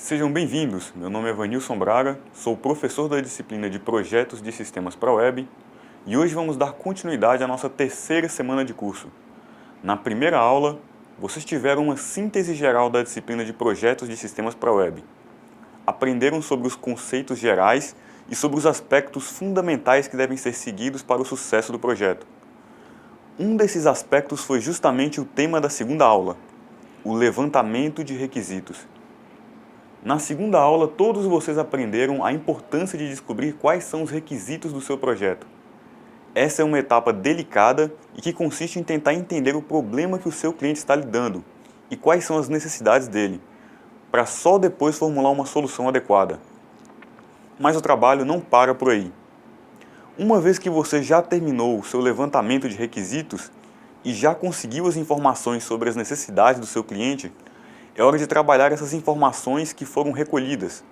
Sejam bem-vindos, meu nome é Vanilson Braga, sou professor da disciplina de Projetos de Sistemas para a Web e hoje vamos dar continuidade à nossa terceira semana de curso. Na primeira aula, vocês tiveram uma síntese geral da disciplina de Projetos de Sistemas para a Web. Aprenderam sobre os conceitos gerais e sobre os aspectos fundamentais que devem ser seguidos para o sucesso do projeto. Um desses aspectos foi justamente o tema da segunda aula, o levantamento de requisitos. Na segunda aula, todos vocês aprenderam a importância de descobrir quais são os requisitos do seu projeto. Essa é uma etapa delicada e que consiste em tentar entender o problema que o seu cliente está lidando e quais são as necessidades dele, para só depois formular uma solução adequada. Mas o trabalho não para por aí. Uma vez que você já terminou o seu levantamento de requisitos e já conseguiu as informações sobre as necessidades do seu cliente, é hora de trabalhar essas informações que foram recolhidas.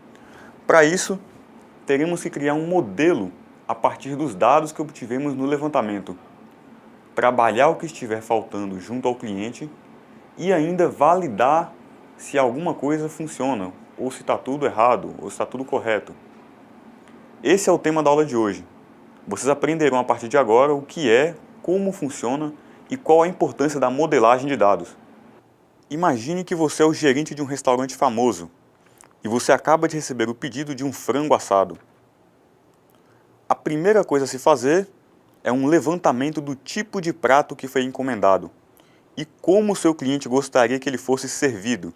Para isso, teremos que criar um modelo a partir dos dados que obtivemos no levantamento, trabalhar o que estiver faltando junto ao cliente e ainda validar se alguma coisa funciona, ou se está tudo errado, ou se está tudo correto. Esse é o tema da aula de hoje. Vocês aprenderão a partir de agora o que é, como funciona e qual a importância da modelagem de dados. Imagine que você é o gerente de um restaurante famoso e você acaba de receber o pedido de um frango assado. A primeira coisa a se fazer é um levantamento do tipo de prato que foi encomendado e como o seu cliente gostaria que ele fosse servido.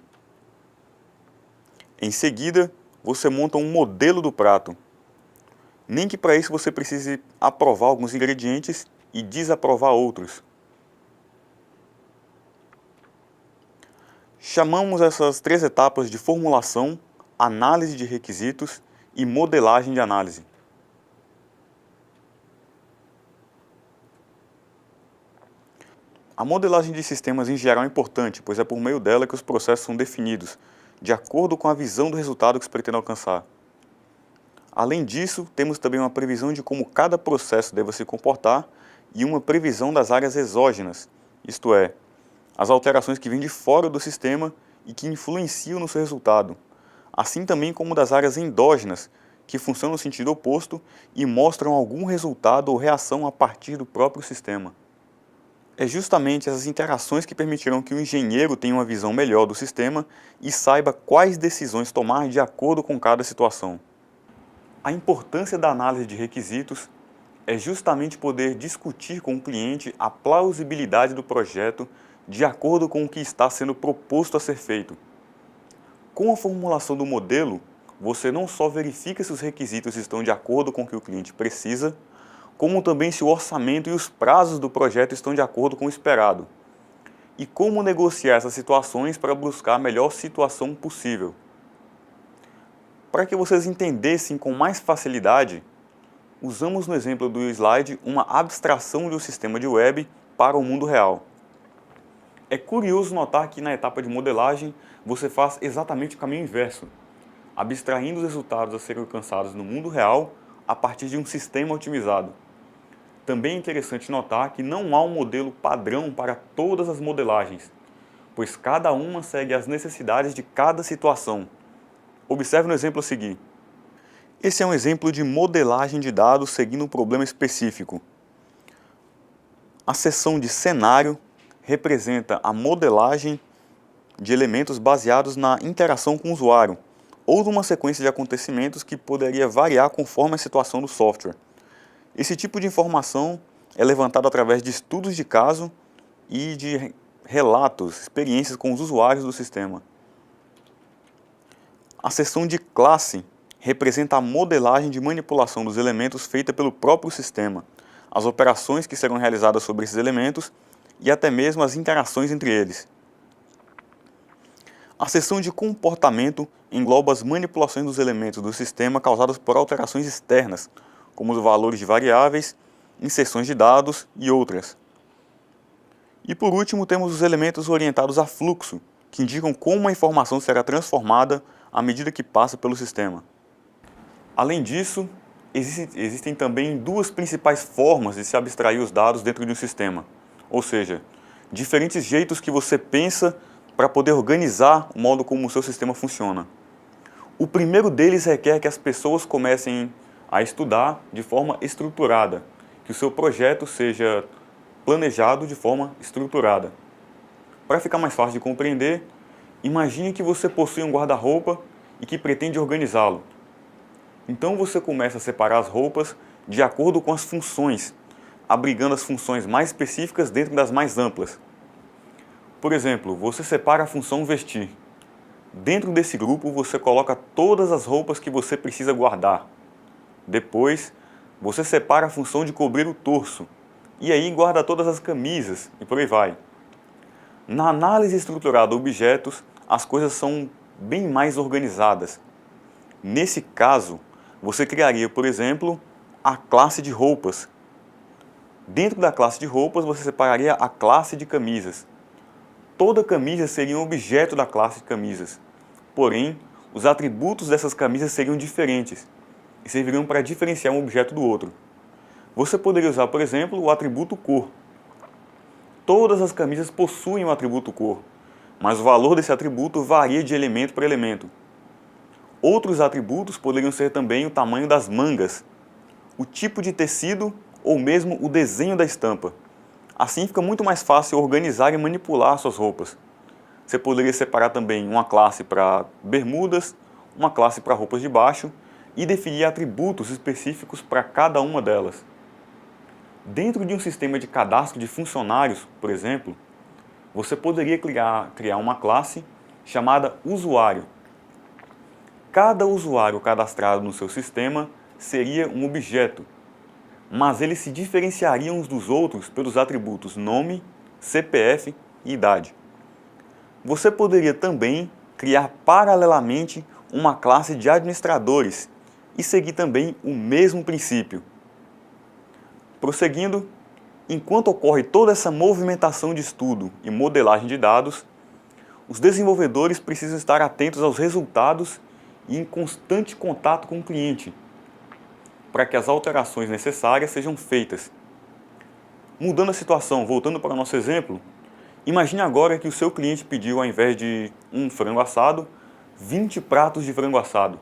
Em seguida, você monta um modelo do prato. Nem que para isso você precise aprovar alguns ingredientes e desaprovar outros. Chamamos essas três etapas de formulação, análise de requisitos e modelagem de análise. A modelagem de sistemas em geral é importante, pois é por meio dela que os processos são definidos, de acordo com a visão do resultado que se pretende alcançar. Além disso, temos também uma previsão de como cada processo deve se comportar e uma previsão das áreas exógenas, isto é, as alterações que vêm de fora do sistema e que influenciam no seu resultado, assim também como das áreas endógenas, que funcionam no sentido oposto e mostram algum resultado ou reação a partir do próprio sistema. É justamente essas interações que permitirão que o engenheiro tenha uma visão melhor do sistema e saiba quais decisões tomar de acordo com cada situação. A importância da análise de requisitos é justamente poder discutir com o cliente a plausibilidade do projeto de acordo com o que está sendo proposto a ser feito. Com a formulação do modelo, você não só verifica se os requisitos estão de acordo com o que o cliente precisa, como também se o orçamento e os prazos do projeto estão de acordo com o esperado, e como negociar essas situações para buscar a melhor situação possível. Para que vocês entendessem com mais facilidade, usamos no exemplo do slide uma abstração de um sistema de web para o mundo real. É curioso notar que na etapa de modelagem você faz exatamente o caminho inverso, abstraindo os resultados a serem alcançados no mundo real a partir de um sistema otimizado. Também é interessante notar que não há um modelo padrão para todas as modelagens, pois cada uma segue as necessidades de cada situação. Observe no exemplo a seguir. Esse é um exemplo de modelagem de dados seguindo um problema específico. A seção de cenário representa a modelagem de elementos baseados na interação com o usuário, ou numa sequência de acontecimentos que poderia variar conforme a situação do software. Esse tipo de informação é levantado através de estudos de caso e de relatos, experiências com os usuários do sistema. A seção de classe representa a modelagem de manipulação dos elementos feita pelo próprio sistema, as operações que serão realizadas sobre esses elementos e até mesmo as interações entre eles. A seção de comportamento engloba as manipulações dos elementos do sistema causadas por alterações externas, como os valores de variáveis, inserções de dados e outras. E por último temos os elementos orientados a fluxo, que indicam como a informação será transformada à medida que passa pelo sistema. Além disso, existem também duas principais formas de se abstrair os dados dentro de um sistema. Ou seja, diferentes jeitos que você pensa para poder organizar o modo como o seu sistema funciona. O primeiro deles requer que as pessoas comecem a estudar de forma estruturada, que o seu projeto seja planejado de forma estruturada. Para ficar mais fácil de compreender, imagine que você possui um guarda-roupa e que pretende organizá-lo. Então você começa a separar as roupas de acordo com as funções, abrigando as funções mais específicas dentro das mais amplas. Por exemplo, você separa a função vestir. Dentro desse grupo você coloca todas as roupas que você precisa guardar. Depois, você separa a função de cobrir o torso, e aí guarda todas as camisas, e por aí vai. Na análise estruturada de objetos, as coisas são bem mais organizadas. Nesse caso, você criaria, por exemplo, a classe de roupas. Dentro da classe de roupas, você separaria a classe de camisas. Toda camisa seria um objeto da classe de camisas. Porém, os atributos dessas camisas seriam diferentes e serviriam para diferenciar um objeto do outro. Você poderia usar, por exemplo, o atributo cor. Todas as camisas possuem o atributo cor, mas o valor desse atributo varia de elemento para elemento. Outros atributos poderiam ser também o tamanho das mangas, o tipo de tecido ou mesmo o desenho da estampa. Assim fica muito mais fácil organizar e manipular suas roupas. Você poderia separar também uma classe para bermudas, uma classe para roupas de baixo e definir atributos específicos para cada uma delas. Dentro de um sistema de cadastro de funcionários, por exemplo, você poderia criar uma classe chamada usuário. Cada usuário cadastrado no seu sistema seria um objeto, mas eles se diferenciariam uns dos outros pelos atributos nome, CPF e idade. Você poderia também criar paralelamente uma classe de administradores e seguir também o mesmo princípio. Prosseguindo, enquanto ocorre toda essa movimentação de estudo e modelagem de dados, os desenvolvedores precisam estar atentos aos resultados e em constante contato com o cliente, para que as alterações necessárias sejam feitas. Mudando a situação, voltando para o nosso exemplo, imagine agora que o seu cliente pediu, ao invés de um frango assado, 20 pratos de frango assado.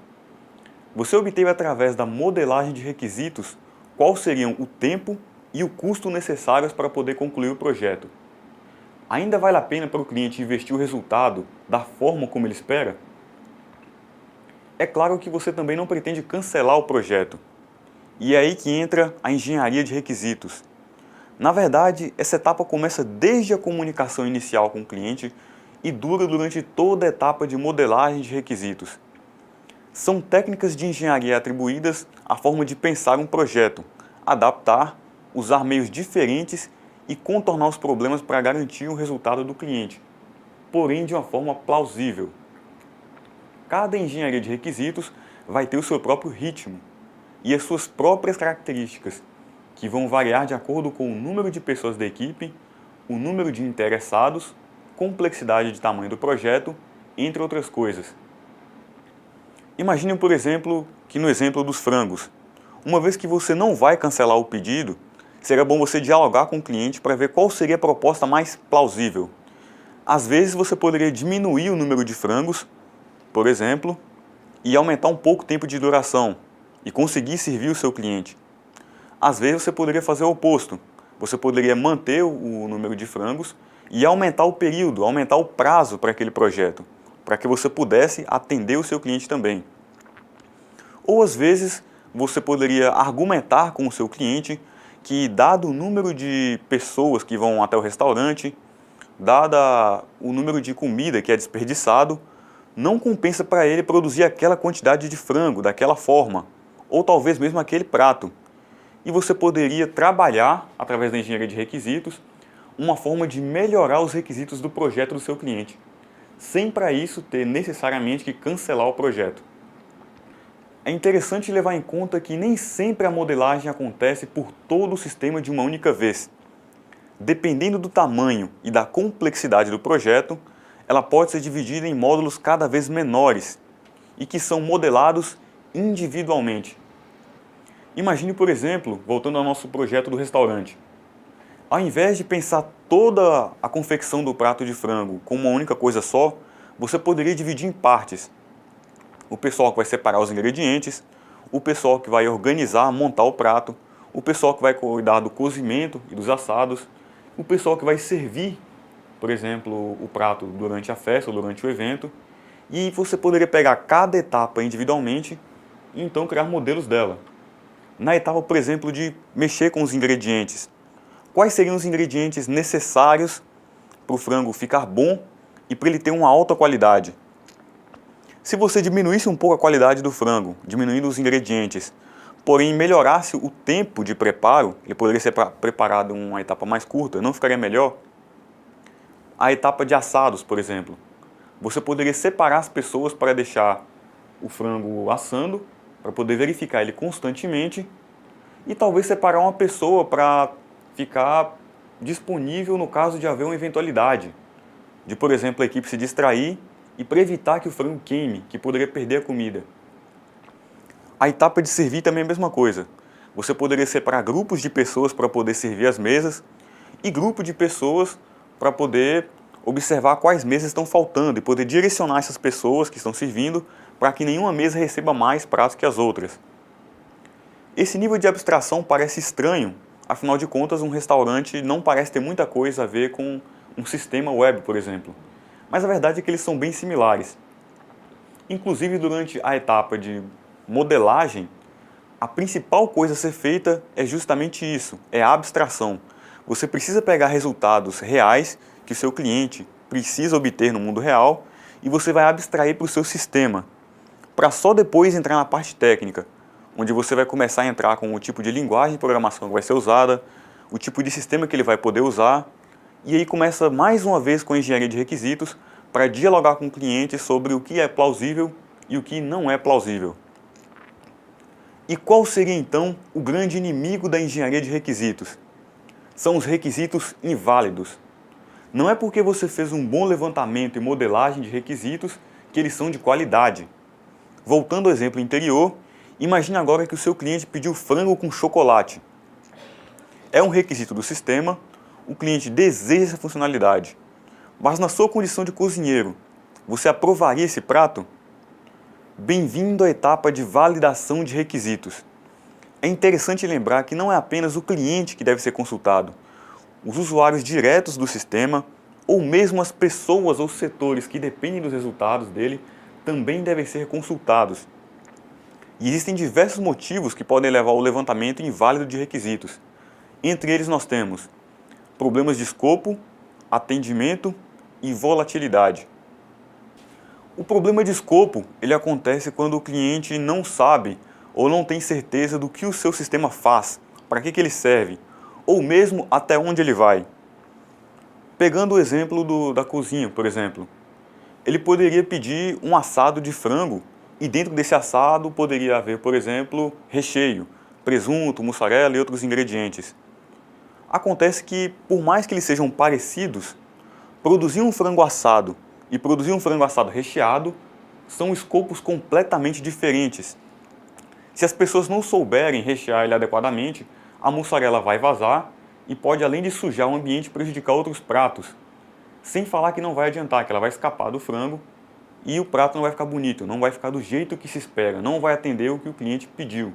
Você obteve através da modelagem de requisitos quais seriam o tempo e o custo necessários para poder concluir o projeto. Ainda vale a pena para o cliente investir o resultado da forma como ele espera? É claro que você também não pretende cancelar o projeto. E é aí que entra a engenharia de requisitos. Na verdade, essa etapa começa desde a comunicação inicial com o cliente e dura durante toda a etapa de modelagem de requisitos. São técnicas de engenharia atribuídas à forma de pensar um projeto, adaptar, usar meios diferentes e contornar os problemas para garantir o resultado do cliente, porém de uma forma plausível. Cada engenharia de requisitos vai ter o seu próprio ritmo e as suas próprias características, que vão variar de acordo com o número de pessoas da equipe, o número de interessados, complexidade de tamanho do projeto, entre outras coisas. Imagine, por exemplo, que no exemplo dos frangos, uma vez que você não vai cancelar o pedido, seria bom você dialogar com o cliente para ver qual seria a proposta mais plausível. Às vezes você poderia diminuir o número de frangos, por exemplo, e aumentar um pouco o tempo de duração e conseguir servir o seu cliente. Às vezes você poderia fazer o oposto. Você poderia manter o número de frangos e aumentar o período, aumentar o prazo para aquele projeto, para que você pudesse atender o seu cliente também. Ou às vezes você poderia argumentar com o seu cliente que, dado o número de pessoas que vão até o restaurante, dada o número de comida que é desperdiçado, não compensa para ele produzir aquela quantidade de frango daquela forma, ou talvez mesmo aquele prato. E você poderia trabalhar, através da engenharia de requisitos, uma forma de melhorar os requisitos do projeto do seu cliente, sem para isso ter necessariamente que cancelar o projeto. É interessante levar em conta que nem sempre a modelagem acontece por todo o sistema de uma única vez. Dependendo do tamanho e da complexidade do projeto, ela pode ser dividida em módulos cada vez menores e que são modelados individualmente. Imagine, por exemplo, voltando ao nosso projeto do restaurante. Ao invés de pensar toda a confecção do prato de frango como uma única coisa só, você poderia dividir em partes. o pessoal que vai separar os ingredientes, o pessoal que vai organizar, montar o prato, o pessoal que vai cuidar do cozimento e dos assados, o pessoal que vai servir, por exemplo, o prato durante a festa ou durante o evento. E você poderia pegar cada etapa individualmente e então criar modelos dela. Na etapa, por exemplo, de mexer com os ingredientes. Quais seriam os ingredientes necessários para o frango ficar bom e para ele ter uma alta qualidade? Se você diminuísse um pouco a qualidade do frango, diminuindo os ingredientes, porém melhorasse o tempo de preparo, ele poderia ser preparado em uma etapa mais curta, não ficaria melhor? A etapa de assados, por exemplo. Você poderia separar as pessoas para deixar o frango assando, para poder verificar ele constantemente, e talvez separar uma pessoa para ficar disponível no caso de haver uma eventualidade, de, por exemplo, a equipe se distrair e para evitar que o frango queime, que poderia perder a comida. A etapa de servir também é a mesma coisa. Você poderia separar grupos de pessoas para poder servir as mesas e grupo de pessoas para poder observar quais mesas estão faltando e poder direcionar essas pessoas que estão servindo para que nenhuma mesa receba mais pratos que as outras. Esse nível de abstração parece estranho, afinal de contas um restaurante não parece ter muita coisa a ver com um sistema web, por exemplo. Mas a verdade é que eles são bem similares. Inclusive durante a etapa de modelagem, a principal coisa a ser feita é justamente isso, é a abstração. Você precisa pegar resultados reais que o seu cliente precisa obter no mundo real e você vai abstrair para o seu sistema, para só depois entrar na parte técnica, onde você vai começar a entrar com o tipo de linguagem de programação que vai ser usada, o tipo de sistema que ele vai poder usar, e aí começa mais uma vez com a engenharia de requisitos para dialogar com o cliente sobre o que é plausível e o que não é plausível. E qual seria então o grande inimigo da engenharia de requisitos? São os requisitos inválidos. Não é porque você fez um bom levantamento e modelagem de requisitos que eles são de qualidade. Voltando ao exemplo anterior, imagine agora que o seu cliente pediu frango com chocolate. É um requisito do sistema, o cliente deseja essa funcionalidade. Mas na sua condição de cozinheiro, você aprovaria esse prato? Bem-vindo à etapa de validação de requisitos. É interessante lembrar que não é apenas o cliente que deve ser consultado. Os usuários diretos do sistema, ou mesmo as pessoas ou setores que dependem dos resultados dele, também devem ser consultados. E existem diversos motivos que podem levar ao levantamento inválido de requisitos. Entre eles nós temos problemas de escopo, atendimento e volatilidade. O problema de escopo ele acontece quando o cliente não sabe ou não tem certeza do que o seu sistema faz, para que ele serve, ou mesmo até onde ele vai. Pegando o exemplo da cozinha, por exemplo, ele poderia pedir um assado de frango e dentro desse assado poderia haver, por exemplo, recheio, presunto, mussarela e outros ingredientes. Acontece que, por mais que eles sejam parecidos, produzir um frango assado e produzir um frango assado recheado são escopos completamente diferentes. Se as pessoas não souberem rechear ele adequadamente, a mussarela vai vazar e pode, além de sujar o ambiente, prejudicar outros pratos. Sem falar que não vai adiantar, que ela vai escapar do frango e o prato não vai ficar bonito, não vai ficar do jeito que se espera, não vai atender o que o cliente pediu.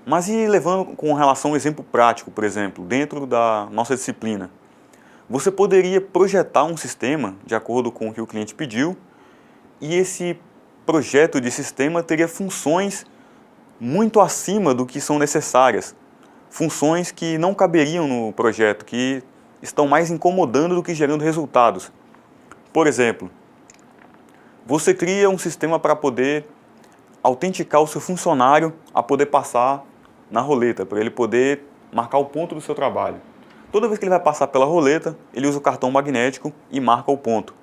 Mas e levando com relação ao exemplo prático, por exemplo, dentro da nossa disciplina? Você poderia projetar um sistema de acordo com o que o cliente pediu e esse projeto de sistema teria funções muito acima do que são necessárias. Funções que não caberiam no projeto, que estão mais incomodando do que gerando resultados. Por exemplo, você cria um sistema para poder autenticar o seu funcionário a poder passar na roleta, para ele poder marcar o ponto do seu trabalho. Toda vez que ele vai passar pela roleta, ele usa o cartão magnético e marca o ponto.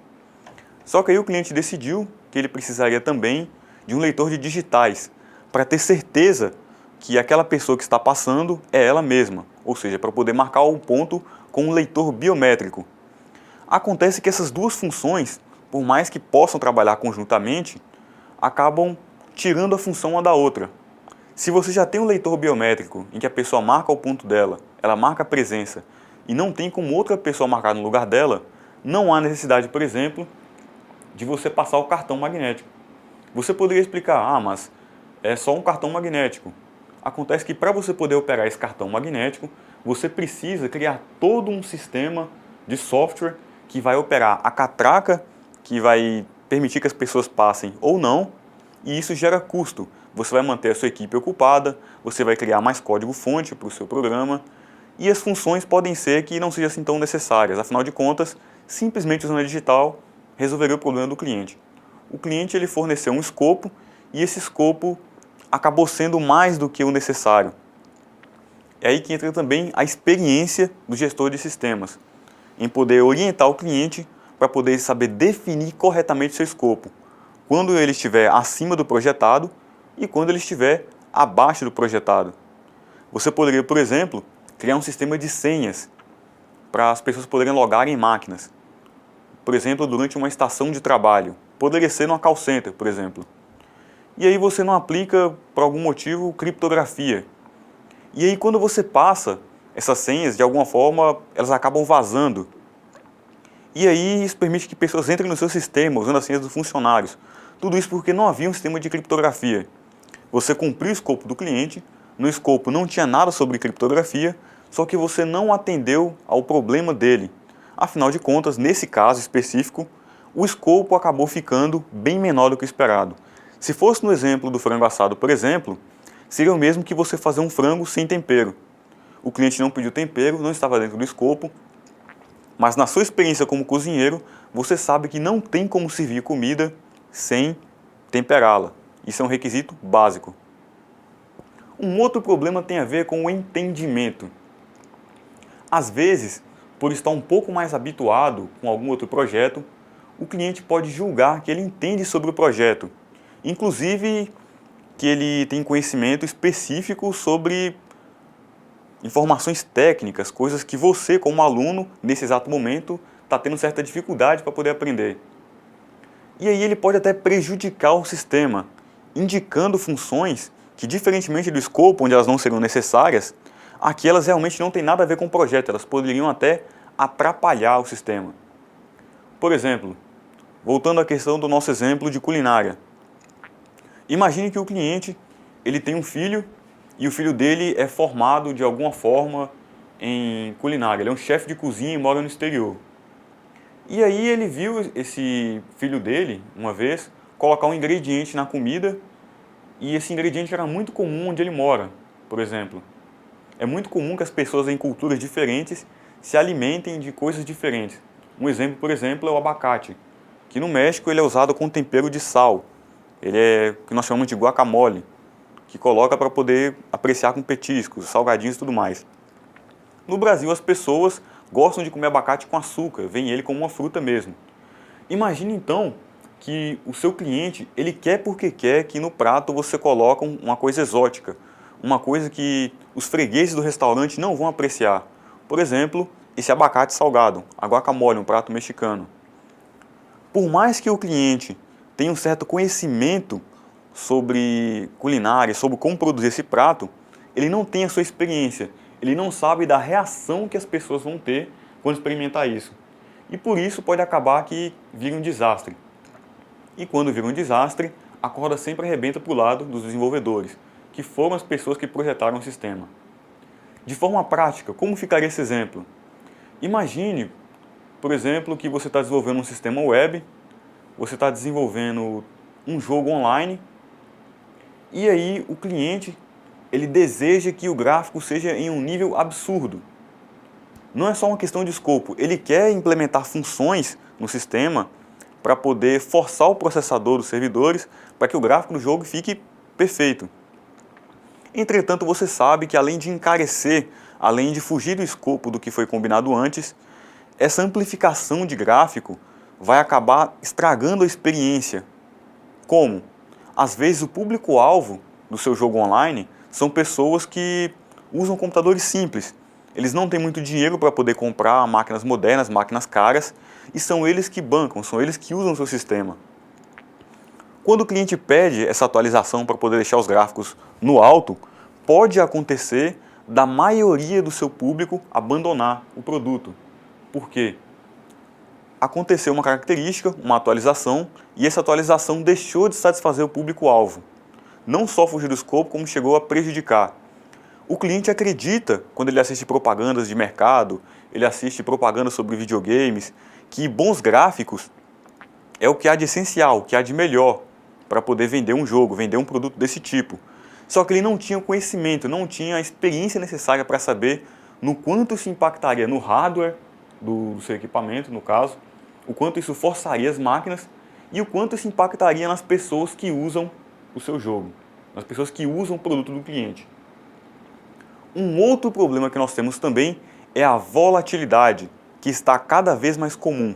Só que aí o cliente decidiu que ele precisaria também de um leitor de digitais, para ter certeza que aquela pessoa que está passando é ela mesma, ou seja, para poder marcar o ponto com um leitor biométrico. Acontece que essas duas funções, por mais que possam trabalhar conjuntamente, acabam tirando a função uma da outra. Se você já tem um leitor biométrico em que a pessoa marca o ponto dela, ela marca a presença e não tem como outra pessoa marcar no lugar dela, não há necessidade, por exemplo, de você passar o cartão magnético. Você poderia explicar, mas é só um cartão magnético. Acontece que para você poder operar esse cartão magnético, você precisa criar todo um sistema de software que vai operar a catraca, que vai permitir que as pessoas passem ou não, e isso gera custo. Você vai manter a sua equipe ocupada, você vai criar mais código-fonte para o seu programa, e as funções podem ser que não sejam assim tão necessárias. Afinal de contas, simplesmente usando a digital resolveria o problema do cliente. O cliente ele forneceu um escopo, e esse escopo acabou sendo mais do que o necessário. É aí que entra também a experiência do gestor de sistemas, em poder orientar o cliente para poder saber definir corretamente seu escopo, quando ele estiver acima do projetado e quando ele estiver abaixo do projetado. Você poderia, por exemplo, criar um sistema de senhas para as pessoas poderem logar em máquinas. Por exemplo, durante uma estação de trabalho. Poderia ser numa call center, por exemplo. E aí você não aplica, por algum motivo, criptografia. E aí quando você passa essas senhas, de alguma forma, elas acabam vazando. E aí isso permite que pessoas entrem no seu sistema usando as senhas dos funcionários. Tudo isso porque não havia um sistema de criptografia. Você cumpriu o escopo do cliente, no escopo não tinha nada sobre criptografia, só que você não atendeu ao problema dele. Afinal de contas, nesse caso específico, o escopo acabou ficando bem menor do que o esperado. Se fosse no exemplo do frango assado, por exemplo, seria o mesmo que você fazer um frango sem tempero. O cliente não pediu tempero, não estava dentro do escopo, mas na sua experiência como cozinheiro, você sabe que não tem como servir comida sem temperá-la. Isso é um requisito básico. Um outro problema tem a ver com o entendimento. Às vezes, por estar um pouco mais habituado com algum outro projeto, o cliente pode julgar que ele entende sobre o projeto, inclusive que ele tem conhecimento específico sobre informações técnicas, coisas que você, como aluno, nesse exato momento, está tendo certa dificuldade para poder aprender. E aí ele pode até prejudicar o sistema, indicando funções que, diferentemente do escopo, onde elas não seriam necessárias, aqui elas realmente não têm nada a ver com o projeto, elas poderiam até atrapalhar o sistema. Por exemplo, voltando à questão do nosso exemplo de culinária. Imagine que o cliente ele tem um filho e o filho dele é formado de alguma forma em culinária. Ele é um chefe de cozinha e mora no exterior. E aí ele viu esse filho dele, uma vez, colocar um ingrediente na comida e esse ingrediente era muito comum onde ele mora, por exemplo. É muito comum que as pessoas em culturas diferentes se alimentem de coisas diferentes. Um exemplo, por exemplo, é o abacate, que no México ele é usado com tempero de sal. Ele é o que nós chamamos de guacamole, que coloca para poder apreciar com petiscos, salgadinhos e tudo mais. No Brasil as pessoas gostam de comer abacate com açúcar, veem ele como uma fruta mesmo. Imagine então que o seu cliente, ele quer porque quer que no prato você coloque uma coisa exótica, uma coisa que os fregueses do restaurante não vão apreciar. Por exemplo, esse abacate salgado, a guacamole, um prato mexicano. Por mais que o cliente tenha um certo conhecimento sobre culinária, sobre como produzir esse prato, ele não tem a sua experiência, ele não sabe da reação que as pessoas vão ter quando experimentar isso. E por isso pode acabar que vira um desastre. E quando vira um desastre, a corda sempre arrebenta para o lado dos desenvolvedores, que foram as pessoas que projetaram o sistema. De forma prática, como ficaria esse exemplo? Imagine, por exemplo, que você está desenvolvendo um sistema web, você está desenvolvendo um jogo online, e aí o cliente ele deseja que o gráfico seja em um nível absurdo. Não é só uma questão de escopo, ele quer implementar funções no sistema para poder forçar o processador dos servidores para que o gráfico do jogo fique perfeito. Entretanto, você sabe que além de encarecer, além de fugir do escopo do que foi combinado antes, essa amplificação de gráfico vai acabar estragando a experiência. Como? Às vezes o público-alvo do seu jogo online são pessoas que usam computadores simples. Eles não têm muito dinheiro para poder comprar máquinas modernas, máquinas caras, e são eles que bancam, são eles que usam o seu sistema. Quando o cliente pede essa atualização para poder deixar os gráficos no alto, pode acontecer da maioria do seu público abandonar o produto. Por quê? aconteceu uma característica, uma atualização, e essa atualização deixou de satisfazer o público-alvo. Não só fugiu do escopo, como chegou a prejudicar. O cliente acredita, quando ele assiste propagandas de mercado, ele assiste propagandas sobre videogames, que bons gráficos é o que há de essencial, o que há de melhor para poder vender um jogo, vender um produto desse tipo. Só que ele não tinha o conhecimento, não tinha a experiência necessária para saber no quanto isso impactaria no hardware do seu equipamento, no caso, o quanto isso forçaria as máquinas e o quanto isso impactaria nas pessoas que usam o seu jogo, nas pessoas que usam o produto do cliente. Um outro problema que nós temos também é a volatilidade, que está cada vez mais comum.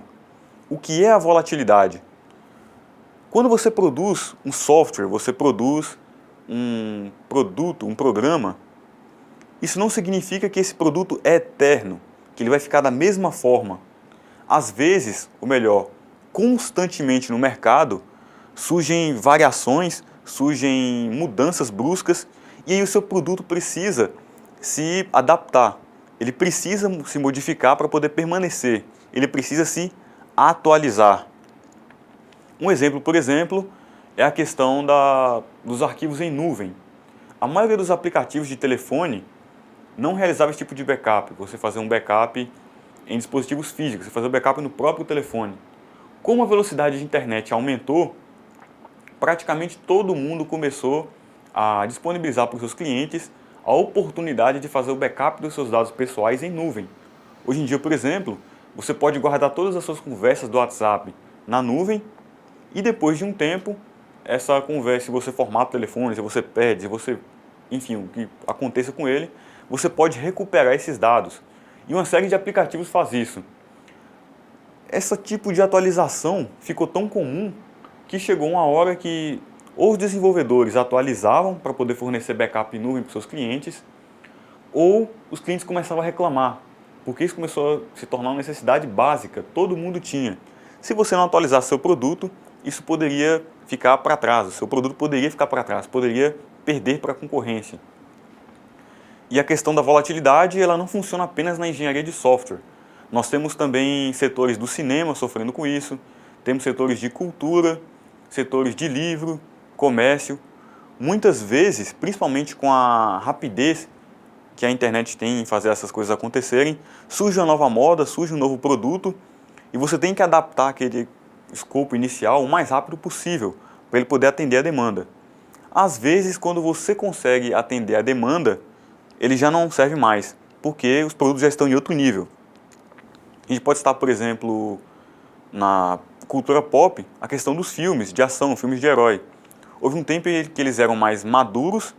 O que é a volatilidade? Quando você produz um software, você produz um produto, um programa, isso não significa que esse produto é eterno, que ele vai ficar da mesma forma. Às vezes, ou melhor, constantemente no mercado, surgem variações, surgem mudanças bruscas, e aí o seu produto precisa se adaptar, ele precisa se modificar para poder permanecer, ele precisa se atualizar. Um exemplo, por exemplo, é a questão dos arquivos em nuvem. A maioria dos aplicativos de telefone não realizava esse tipo de backup, você fazer um backup em dispositivos físicos, você fazer o backup no próprio telefone. Como a velocidade de internet aumentou, praticamente todo mundo começou a disponibilizar para os seus clientes a oportunidade de fazer o backup dos seus dados pessoais em nuvem. Hoje em dia, por exemplo, você pode guardar todas as suas conversas do WhatsApp na nuvem e depois de um tempo, essa conversa, se você formata o telefone, se você perde, se você, enfim, o que aconteça com ele, você pode recuperar esses dados. E uma série de aplicativos faz isso. Esse tipo de atualização ficou tão comum que chegou uma hora que ou os desenvolvedores atualizavam para poder fornecer backup em nuvem para os seus clientes, ou os clientes começavam a reclamar, porque isso começou a se tornar uma necessidade básica, todo mundo tinha. Se você não atualizasse seu produto, isso poderia ficar para trás, o seu produto poderia ficar para trás, poderia perder para a concorrência. E a questão da volatilidade, ela não funciona apenas na engenharia de software. Nós temos também setores do cinema sofrendo com isso, temos setores de cultura, setores de livro, comércio. Muitas vezes, principalmente com a rapidez que a internet tem em fazer essas coisas acontecerem, surge uma nova moda, surge um novo produto e você tem que adaptar aquele escopo inicial o mais rápido possível para ele poder atender a demanda. Às vezes, quando você consegue atender a demanda, ele já não serve mais, porque os produtos já estão em outro nível. A gente pode citar, por exemplo, na cultura pop, a questão dos filmes de ação, filmes de herói. Houve um tempo que eles eram mais maduros,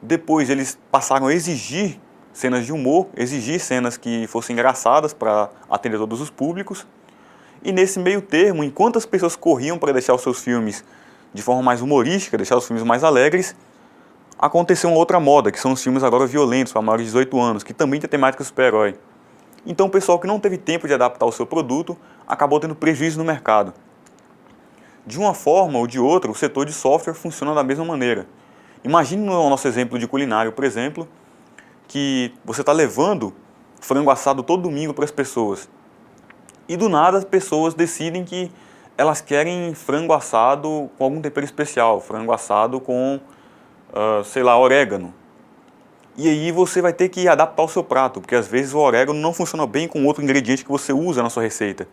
depois eles passaram a exigir cenas de humor, exigir cenas que fossem engraçadas para atender todos os públicos. E nesse meio termo, enquanto as pessoas corriam para deixar os seus filmes de forma mais humorística, deixar os filmes mais alegres, aconteceu uma outra moda, que são os filmes agora violentos, para maiores de 18 anos, que também tem temática super-herói. Então o pessoal que não teve tempo de adaptar o seu produto, acabou tendo prejuízo no mercado. De uma forma ou de outra, o setor de software funciona da mesma maneira. Imagine no nosso exemplo de culinário, por exemplo, que você está levando frango assado todo domingo para as pessoas. E do nada as pessoas decidem que elas querem frango assado com algum tempero especial, frango assado com, sei lá, orégano. E aí você vai ter que adaptar o seu prato, porque às vezes o orégano não funciona bem com outro ingrediente que você usa na sua receita.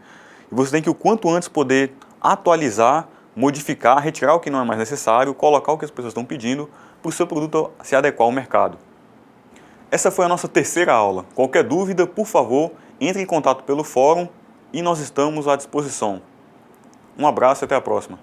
E você tem que o quanto antes poder atualizar, modificar, retirar o que não é mais necessário, colocar o que as pessoas estão pedindo para o seu produto se adequar ao mercado. Essa foi a nossa terceira aula. Qualquer dúvida, por favor, entre em contato pelo fórum e nós estamos à disposição. Um abraço e até a próxima.